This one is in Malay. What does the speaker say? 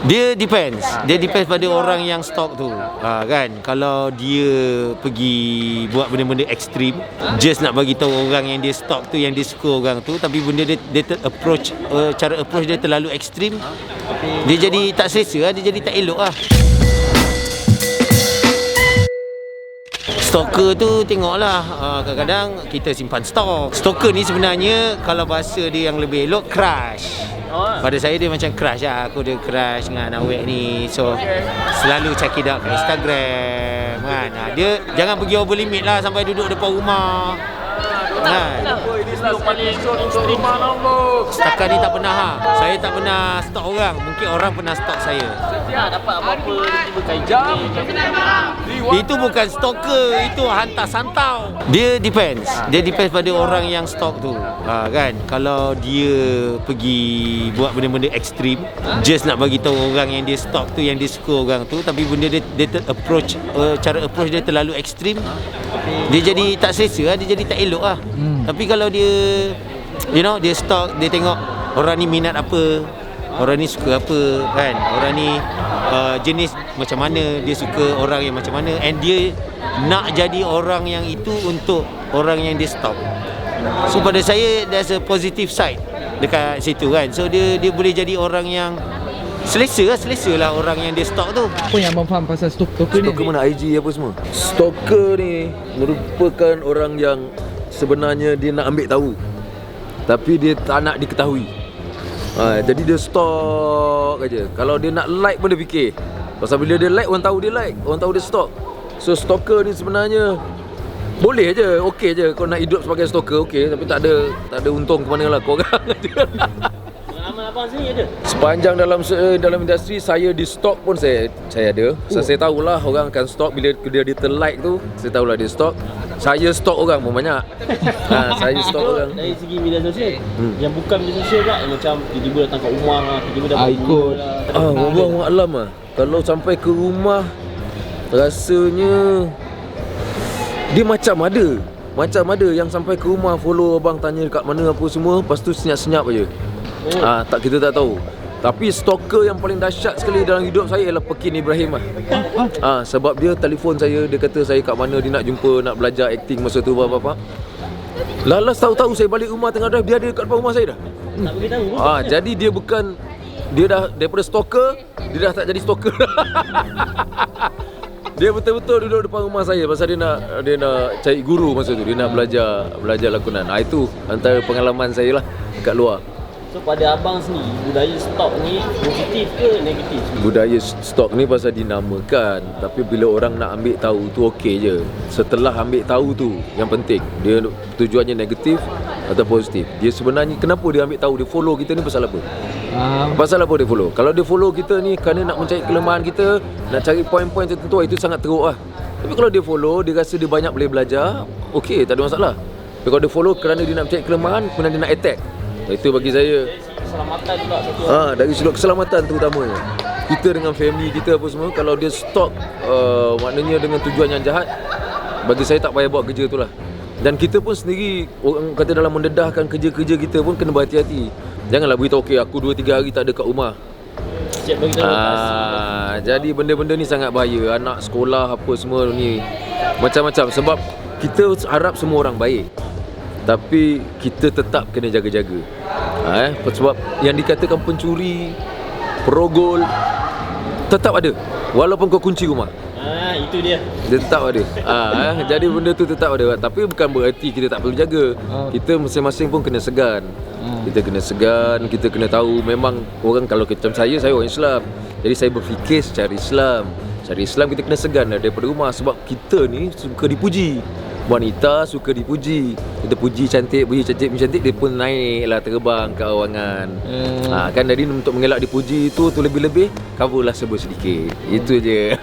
Dia depends. Dia depends pada orang yang stok tu. Kan, kalau dia pergi buat benda-benda ekstrim, just nak bagi tahu orang yang dia stok tu, yang dia suka orang tu, tapi benda dia approach, cara approach dia terlalu ekstrim, dia jadi tak selesa, dia jadi tak elok lah. Stalker tu tengoklah, kadang-kadang kita simpan stok. Stalker ni sebenarnya kalau bahasa dia yang lebih elok, crush. Pada saya dia macam crush lah. Aku ada crush dengan awek ni, so selalu check it out kat Instagram kan. Dia jangan pergi over limit lah sampai duduk depan rumah kan. Setakat ni tak pernah saya tak pernah stalk orang. Mungkin orang pernah stalk saya. Dapat apa-apa jam. Itu bukan stalker, itu hantar santau. Dia depends. Dia depends pada orang yang stalk tu. Kan, kalau dia pergi buat benda-benda ekstrim, just nak bagi tahu orang yang dia stalk tu, yang dia suka orang tu, tapi benda dia approach, cara approach dia terlalu ekstrim, dia jadi tak selesa, dia jadi tak elok lah. Tapi kalau dia, dia stalk, dia tengok orang ni minat apa, orang ni suka apa kan, orang ni jenis macam mana, dia suka orang yang macam mana, and dia nak jadi orang yang itu untuk orang yang dia stalk. So pada saya there's a positive side dekat situ kan. So dia boleh jadi orang yang selesa lah orang yang dia stalk tu. Apa yang abang faham pasal stalker ni? Stalker mana IG apa semua. Stalker ni merupakan orang yang sebenarnya dia nak ambil tahu, tapi dia tak nak diketahui. Jadi dia stalk aja. Kalau dia nak like pun dia fikir, pasal bila dia like, orang tahu dia like, orang tahu dia stalk. So stalker ni sebenarnya boleh je, okey je. Kau nak hidup sebagai stalker, okey, tapi tak ada untung ke mana lah korang. Pengalaman abang sini ada? Sepanjang dalam industri saya di stalk pun saya ada. So, saya tahulah orang akan stalk bila dia terlike tu, saya tahulah dia stalk. Saya stalk orang pun banyak. Saya stalk orang. Dari segi media sosial, yang bukan media sosial pula, macam tiba-tiba datang kat rumah lah, tiba-tiba dapat ikut. Wallahu a'lam lah. Kalau sampai ke rumah, rasanya dia macam ada yang sampai ke rumah, follow abang, tanya kat mana apa semua, lepas tu senyap-senyap aje. Kita tak tahu. Tapi stalker yang paling dahsyat sekali dalam hidup saya ialah Pekin Ibrahim lah. Sebab dia telefon saya, dia kata saya kat mana, dia nak jumpa, nak belajar acting masa tu apa-apa. Lalas tahu-tahu saya balik rumah tengah drive, dia ada dekat depan rumah saya dah. Tak beritahu. Jadi dia dah daripada stalker, dia dah tak jadi stalker. Dia betul-betul duduk depan rumah saya pasal dia nak cari guru masa tu, dia nak belajar lakonan. Itu antara pengalaman saya lah kat luar. So pada abang sendiri, budaya stalk ni positif ke negatif? Budaya stalk ni pasal dinamakan, tapi bila orang nak ambil tahu tu okey je. Setelah ambil tahu tu yang penting, dia tujuannya negatif atau positif. Dia sebenarnya kenapa dia ambil tahu, dia follow kita ni pasal apa? Pasal apa dia follow? Kalau dia follow kita ni kerana nak mencari kelemahan kita, nak cari poin-poin tertentu, itu sangat teruk lah. Tapi kalau dia follow, dia rasa dia banyak boleh belajar, okey, tak ada masalah. Tapi kalau dia follow kerana dia nak mencari kelemahan, kemudian dia nak attack, itu bagi saya Keselamatan pula satu. dari sudut keselamatan terutamanya. Kita dengan family kita apa semua, kalau dia stalk maknanya dengan tujuan yang jahat, bagi saya tak payah buat kerja tu lah. Dan kita pun sendiri, orang kata dalam mendedahkan kerja-kerja kita pun kena berhati-hati. Janganlah beritahu okey aku 2-3 hari tak ada kat rumah. Siap bagi tahu. Jadi benda-benda ni sangat bahaya. Anak sekolah apa semua ni macam-macam. Sebab kita harap semua orang baik, tapi kita tetap kena jaga-jaga. Sebab yang dikatakan pencuri, perogol tetap ada, walaupun kau kunci rumah. Itu dia. Dia tetap ada. Jadi benda tu tetap ada. Tapi bukan bererti kita tak perlu jaga. Kita masing-masing pun kena segan. Kita kena segan, kita kena tahu memang orang, kalau macam saya orang Islam. Jadi saya berfikir secara Islam. Secara Islam kita kena segan daripada rumah, sebab kita ni suka dipuji. Wanita suka dipuji. Kita puji cantik, dia pun naik lah, terbang ke awangan. Kan jadi untuk mengelak dipuji tu lebih-lebih, coverlah sebut sedikit. Itu je.